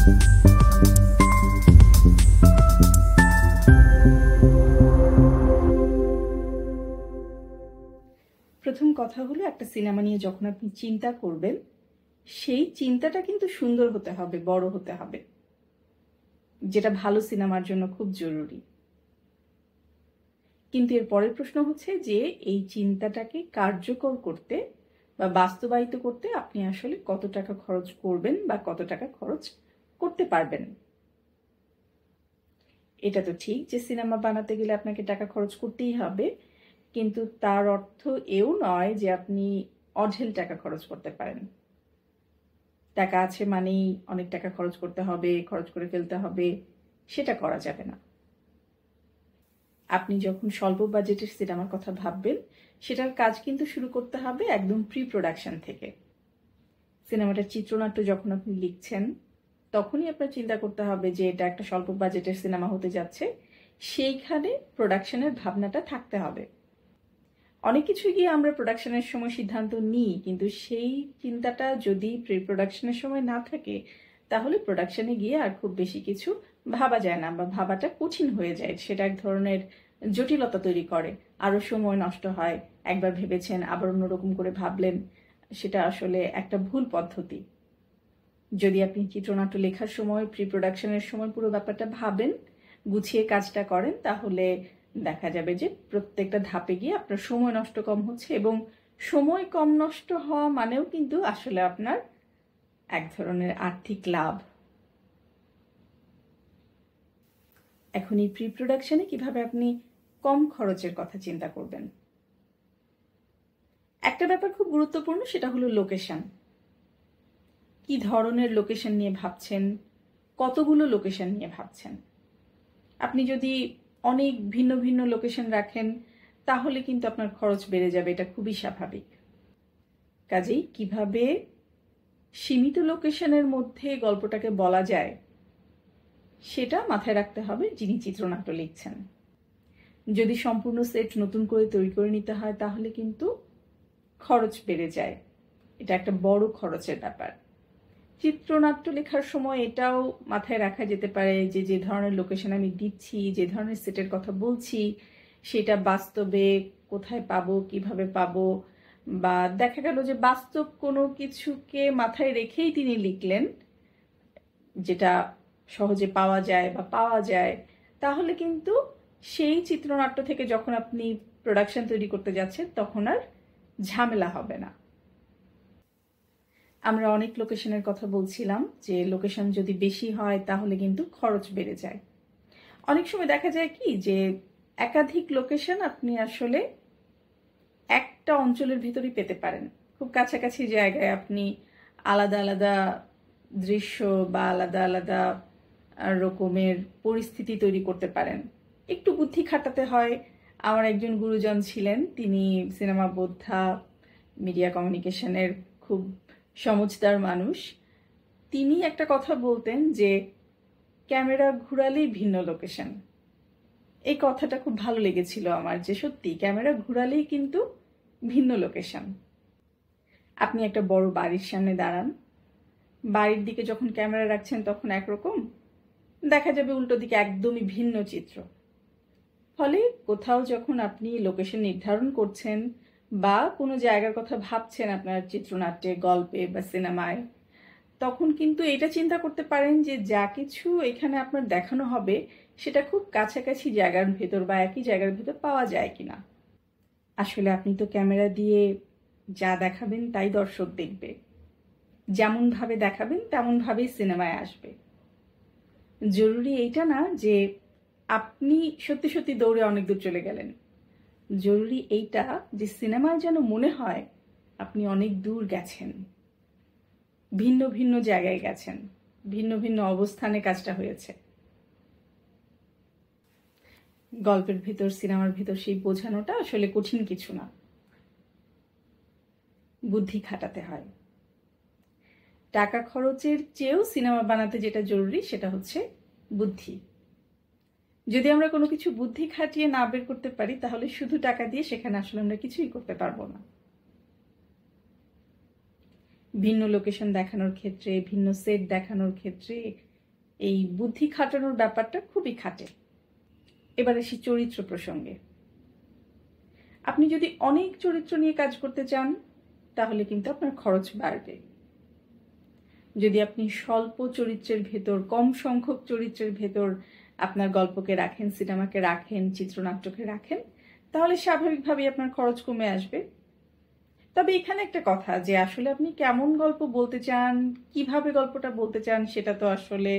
প্রথম কথা হলো, একটা সিনেমা নিয়ে যখন আপনি চিন্তা করবেন, সেই চিন্তাটা কিন্তু সুন্দর হতে হবে, বড় হতে হবে, যেটা ভালো সিনেমার জন্য খুব জরুরি। কিন্তু এর পরের প্রশ্ন হচ্ছে যে এই চিন্তাটাকে কার্যকর করতে বা বাস্তবায়িত করতে আপনি আসলে কত টাকা খরচ করবেন বা কত টাকা খরচ করতে পারবেন। এটা তো ঠিক যে সিনেমা বানাতে গেলে আপনাকে টাকা খরচ করতেই হবে, কিন্তু তার অর্থ এও নয় যে আপনি অঢেল টাকা খরচ করতে পারেন। টাকা আছে মানেই অনেক টাকা খরচ করতে হবে, খরচ করে ফেলতে হবে, সেটা করা যাবে না। আপনি যখন স্বল্প বাজেটের সিনেমার কথা ভাববেন, সেটার কাজ কিন্তু শুরু করতে হবে একদম প্রি প্রোডাকশন থেকে। সিনেমাটার চিত্রনাট্য যখন আপনি লিখছেন, তখনই আপনার চিন্তা করতে হবে যে এটা একটা স্বল্প বাজেটের সিনেমা হতে যাচ্ছে, সেইখানে প্রোডাকশনের ভাবনাটা থাকতে হবে। অনেক কিছু গিয়ে আমরা প্রোডাকশনের সময় সিদ্ধান্ত নিই, কিন্তু সেই চিন্তাটা যদি প্রি প্রোডাকশনের সময় না থাকে, তাহলে প্রোডাকশনে গিয়ে আর খুব বেশি কিছু ভাবা যায় না, বা ভাবাটা কঠিন হয়ে যায়। সেটা এক ধরনের জটিলতা তৈরি করে, আরও সময় নষ্ট হয়। একবার ভেবেছেন, আবার অন্যরকম করে ভাবলেন, সেটা আসলে একটা ভুল পদ্ধতি। যদি আপনি চিত্রনাট্য লেখার সময়, প্রি প্রোডাকশনের সময় পুরো ব্যাপারটা ভাবেন, গুছিয়ে কাজটা করেন, তাহলে দেখা যাবে যে প্রত্যেকটা ধাপে গিয়ে আপনার সময় নষ্ট কম হচ্ছে, এবং সময় কম নষ্ট হওয়া মানেও কিন্তু আসলে আপনার এক ধরনের আর্থিক লাভ। এখন এই প্রি প্রোডাকশনে কিভাবে আপনি কম খরচের কথা চিন্তা করবেন? একটা ব্যাপার খুব গুরুত্বপূর্ণ, সেটা হলো লোকেশন। কি ধরনের লোকেশন নিয়ে ভাবছেন, কতগুলো লোকেশন নিয়ে ভাবছেন। আপনি যদি অনেক ভিন্ন ভিন্ন লোকেশন রাখেন, তাহলে কিন্তু আপনার খরচ বেড়ে যাবে, এটা খুবই স্বাভাবিক। কাজেই কিভাবে সীমিত লোকেশনের মধ্যে গল্পটাকে বলা যায়, সেটা মাথায় রাখতে হবে যিনি চিত্রনাট্য লিখছেন। যদি সম্পূর্ণ সেট নতুন করে তৈরি করে নিতে হয়, তাহলে কিন্তু খরচ বেড়ে যায়, এটা একটা বড় খরচের ব্যাপার। চিত্রনাট্য লেখার সময় এটাও মাথায় রাখা যেতে পারে যে যে ধরনের লোকেশন আমি দিচ্ছি, যে ধরনের সেটের কথা বলছি, সেটা বাস্তবে কোথায় পাবো, কিভাবে পাবো, বা দেখা গেল যে বাস্তব কোনো কিছুকে মাথায় রেখেই তিনি লিখলেন, যেটা সহজে পাওয়া যায় বা পাওয়া যায়, তাহলে কিন্তু সেই চিত্রনাট্য থেকে যখন আপনি প্রোডাকশন তৈরি করতে যাচ্ছেন, তখন আর ঝামেলা হবে না। আমরা অনেক লোকেশনের কথা বলছিলাম, যে লোকেশন যদি বেশি হয় তাহলে কিন্তু খরচ বেড়ে যায়। অনেক সময় দেখা যায় কি যে একাধিক লোকেশন আপনি আসলে একটা অঞ্চলের ভিতরেই পেতে পারেন। খুব কাছাকাছি জায়গায় আপনি আলাদা আলাদা দৃশ্য বা আলাদা আলাদা রকমের পরিস্থিতি তৈরি করতে পারেন। একটু বুদ্ধি খাটাতে হয়। আমার একজন গুরুজন ছিলেন, তিনি সিনেমা বোদ্ধা, মিডিয়া কমিউনিকেশনের খুব সমঝদার মানুষ। তিনি একটা কথা বলতেন যে ক্যামেরা ঘুরালেই ভিন্ন লোকেশন। এই কথাটা খুব ভালো লেগেছিল আমার, যে সত্যি ক্যামেরা ঘুরালেই কিন্তু ভিন্ন লোকেশন। আপনি একটা বড় বাড়ির সামনে দাঁড়ান, বাড়ির দিকে যখন ক্যামেরা রাখছেন তখন একরকম, দেখা যাবে উল্টো দিকে একদমই ভিন্ন চিত্র। ফলে কোথাও যখন আপনি লোকেশন নির্ধারণ করছেন বা কোনো জায়গার কথা ভাবছেন আপনার চিত্রনাট্যে, গল্পে বা সিনেমায়, তখন কিন্তু এটা চিন্তা করতে পারেন যে যা কিছু এখানে আপনার দেখানো হবে, সেটা খুব কাছাকাছি জায়গার ভেতর বা একই জায়গার ভেতর পাওয়া যায় কিনা। আসলে আপনি তো ক্যামেরা দিয়ে যা দেখাবেন তাই দর্শক দেখবে, যেমনভাবে দেখাবেন তেমনভাবেই সিনেমায় আসবে। জরুরি এইটা না যে আপনি সত্যি সত্যি দৌড়ে অনেক দূর চলে গেলেন। জরুরি এইটা যে সিনেমায় যেন মনে হয় আপনি অনেক দূর গেছেন, ভিন্ন ভিন্ন জায়গায় গেছেন, ভিন্ন ভিন্ন অবস্থানে কাজটা হয়েছে। গল্পের ভিতর, সিনেমার ভিতর সেই বোঝানোটা আসলে কঠিন কিছু না, বুদ্ধি খাটাতে হয়। টাকা খরচের চেয়েও সিনেমা বানাতে যেটা জরুরি, সেটা হচ্ছে বুদ্ধি। যদি আমরা কোনো কিছু বুদ্ধি খাটিয়ে না বের করতে পারি, তাহলে শুধু টাকা দিয়ে সেখানে আসলে আমরা কিছুই করতে পারবো না। ভিন্ন লোকেশন দেখানোর ক্ষেত্রে, ভিন্ন সেট দেখানোর ক্ষেত্রে এই বুদ্ধি খাটানোর ব্যাপারটা খুবই খাটে। এবার আসি চরিত্র প্রসঙ্গে। আপনি যদি অনেক চরিত্র নিয়ে কাজ করতে চান তাহলে কিন্তু আপনার খরচ বাড়বে। যদি আপনি স্বল্প চরিত্রের ভেতর, কম সংখ্যক চরিত্রের ভেতর আপনার গল্পকে রাখেন, সিনেমাকে রাখেন, চিত্রনাট্যকে রাখেন, তাহলে স্বাভাবিকভাবেই আপনার খরচ কমে আসবে। তবে এখানে একটা কথা, যে আসলে আপনি কেমন গল্প বলতে চান, কিভাবে গল্পটা বলতে চান, সেটা তো আসলে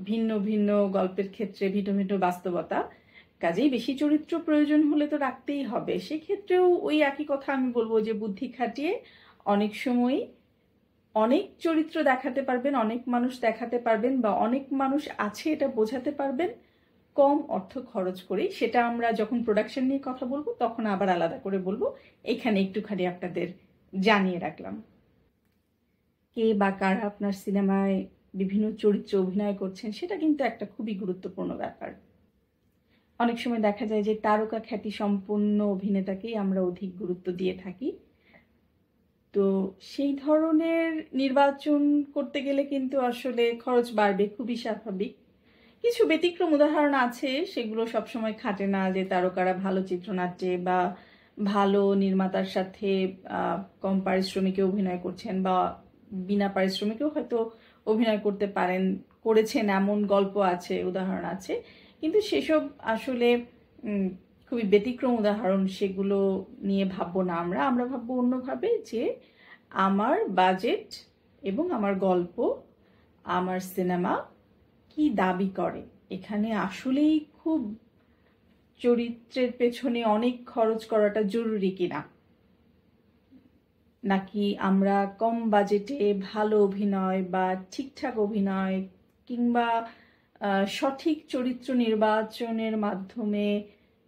ভিন্ন ভিন্ন গল্পের ক্ষেত্রে ভিন্ন ভিন্ন বাস্তবতা। কাজেই বেশি চরিত্র প্রয়োজন হলে তো রাখতেই হবে। সেক্ষেত্রেও ওই একই কথা আমি বলবো যে বুদ্ধি খাটিয়ে অনেক সময় অনেক চরিত্র দেখাতে পারবেন, অনেক মানুষ দেখাতে পারবেন, বা অনেক মানুষ আছে এটা বোঝাতে পারবেন কম অর্থ খরচ করেই। সেটা আমরা যখন প্রোডাকশন নিয়ে কথা বলবো তখন আবার আলাদা করে বলবো। এখানে একটুখানি আপনাদের জানিয়ে রাখলাম। কে বা কারা আপনার সিনেমায় বিভিন্ন চরিত্রে অভিনয় করছেন সেটা কিন্তু একটা খুবই গুরুত্বপূর্ণ ব্যাপার। অনেক সময় দেখা যায় যে তারকা খ্যাতি সম্পন্ন অভিনেতাকেই আমরা অধিক গুরুত্ব দিয়ে থাকি। তো সেই ধরনের নির্বাচন করতে গেলে কিন্তু আসলে খরচ বাড়বে, খুবই স্বাভাবিক। কিছু ব্যতিক্রম উদাহরণ আছে, সেগুলো সবসময় খাটে না, যে তারকারা ভালো চিত্রনাট্যে বা ভালো নির্মাতার সাথে কম পারিশ্রমিকে অভিনয় করছেন, বা বিনা পারিশ্রমিকেও হয়তো অভিনয় করতে পারেন, করেছেন, এমন গল্প আছে, উদাহরণ আছে। কিন্তু সেসব আসলে খুবই ব্যতিক্রম উদাহরণ, সেগুলো নিয়ে ভাববো না। আমরা ভাববো অন্যভাবে, যে আমার বাজেট এবং আমার গল্প, আমার সিনেমা কি দাবি করে। এখানে আসলেই খুব চরিত্রের পেছনে অনেক খরচ করাটা জরুরি কিনা, নাকি আমরা কম বাজেটে ভালো অভিনয় বা ঠিকঠাক অভিনয় কিংবা সঠিক চরিত্র নির্বাচনের মাধ্যমে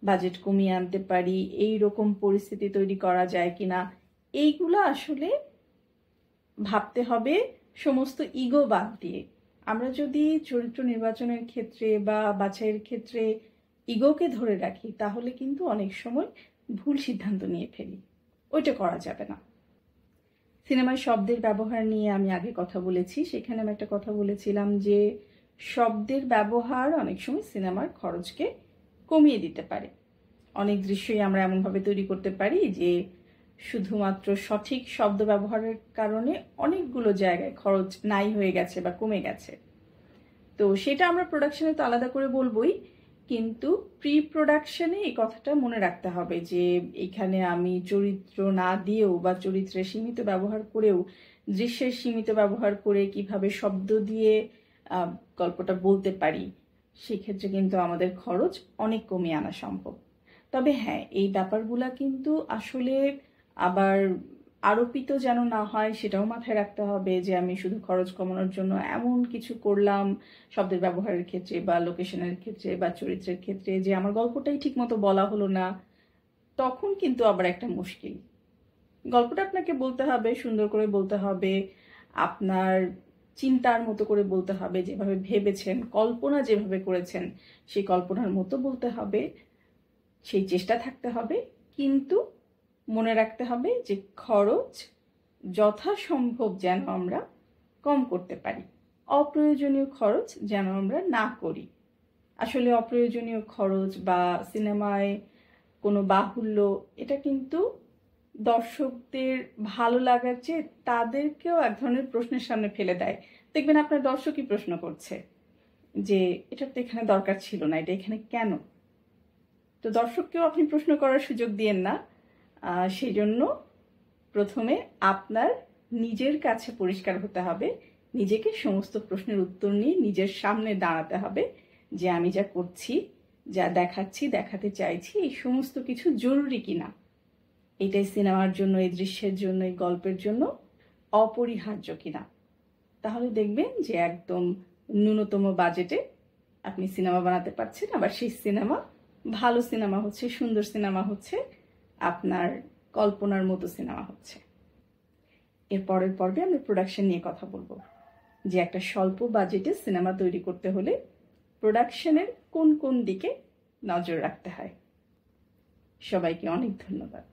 বাজেট কমিয়ে আনতে পারি, এই রকম পরিস্থিতি তৈরি করা যায় কিনা, এইগুলো আসলে ভাবতে হবে সমস্ত ইগো বাদ দিয়ে। আমরা যদি চরিত্র নির্বাচনের ক্ষেত্রে বা বাছাইয়ের ক্ষেত্রে ইগোকে ধরে রাখি তাহলে কিন্তু অনেক সময় ভুল সিদ্ধান্ত নিয়ে ফেলি, ওইটা করা যাবে না। সিনেমায় শব্দের ব্যবহার নিয়ে আমি আগে কথা বলেছি, সেখানে আমি একটা কথা বলেছিলাম যে শব্দের ব্যবহার অনেক সময় সিনেমার খরচকে কমিয়ে দিতে পারে। অনেক দৃশ্যই আমরা এমনভাবে তৈরি করতে পারি যে শুধুমাত্র সঠিক শব্দ ব্যবহারের কারণে অনেকগুলো জায়গায় খরচ নাই হয়ে গেছে বা কমে গেছে। তো সেটা আমরা প্রোডাকশনে তো আলাদা করে বলবোই, কিন্তু প্রি প্রোডাকশনে এই কথাটা মনে রাখতে হবে যে এখানে আমি চরিত্র না দিয়েও বা চরিত্রের সীমিত ব্যবহার করেও, দৃশ্যের সীমিত ব্যবহার করে কিভাবে শব্দ দিয়ে গল্পটা বলতে পারি, সেক্ষেত্রে কিন্তু আমাদের খরচ অনেক কমিয়ে আনা সম্ভব। তবে হ্যাঁ, এই ব্যাপারগুলা কিন্তু আসলে আবার আরোপিত যেন না হয় সেটাও মাথায় রাখতে হবে, যে আমি শুধু খরচ কমানোর জন্য এমন কিছু করলাম শব্দের ব্যবহারের ক্ষেত্রে বা লোকেশনের ক্ষেত্রে বা চরিত্রের ক্ষেত্রে যে আমার গল্পটাই ঠিক মতো বলা হলো না, তখন কিন্তু আবার একটা মুশকিল। গল্পটা আপনাকে বলতে হবে, সুন্দর করে বলতে হবে, আপনার চিন্তার মতো করে বলতে হবে, যেভাবে ভেবেছেন, কল্পনা যেভাবে করেছেন সেই কল্পনার মতো বলতে হবে, সেই চেষ্টা থাকতে হবে। কিন্তু মনে রাখতে হবে যে খরচ যথাসম্ভব যেন আমরা কম করতে পারি, অপ্রয়োজনীয় খরচ যেন আমরা না করি। আসলে অপ্রয়োজনীয় খরচ বা সিনেমায় কোনো বাহুল্য, এটা কিন্তু দর্শকদের ভালো লাগার চেয়ে তাদেরকেও এক ধরনের প্রশ্নের সামনে ফেলে দেয়। দেখবেন আপনার দর্শকই প্রশ্ন করছে যে এটা তো এখানে দরকার ছিল না, এটা এখানে কেন। তো দর্শককেও আপনি প্রশ্ন করার সুযোগ দিয়েন না। সেই জন্য প্রথমে আপনার নিজের কাছে পরিষ্কার হতে হবে, নিজেকে সমস্ত প্রশ্নের উত্তর নিয়ে নিজের সামনে দাঁড়াতে হবে, যে আমি যা করছি, যা দেখাচ্ছি, দেখাতে চাইছি, এই সমস্ত কিছু জরুরি কিনা, এটাই সিনেমার জন্য, এই দৃশ্যের জন্য, এই গল্পের জন্য অপরিহার্য কিনা। তাহলে দেখবেন যে একদম ন্যূনতম বাজেটে আপনি সিনেমা বানাতে পারছেন, আবার সেই সিনেমা ভালো সিনেমা হচ্ছে, সুন্দর সিনেমা হচ্ছে, আপনার কল্পনার মতো সিনেমা হচ্ছে। এর পরের পর্বে আমি প্রোডাকশন নিয়ে কথা বলবো, যে একটা স্বল্প বাজেটে সিনেমা তৈরি করতে হলে প্রোডাকশনের কোন কোন দিকে নজর রাখতে হয়। সবাইকে অনেক ধন্যবাদ।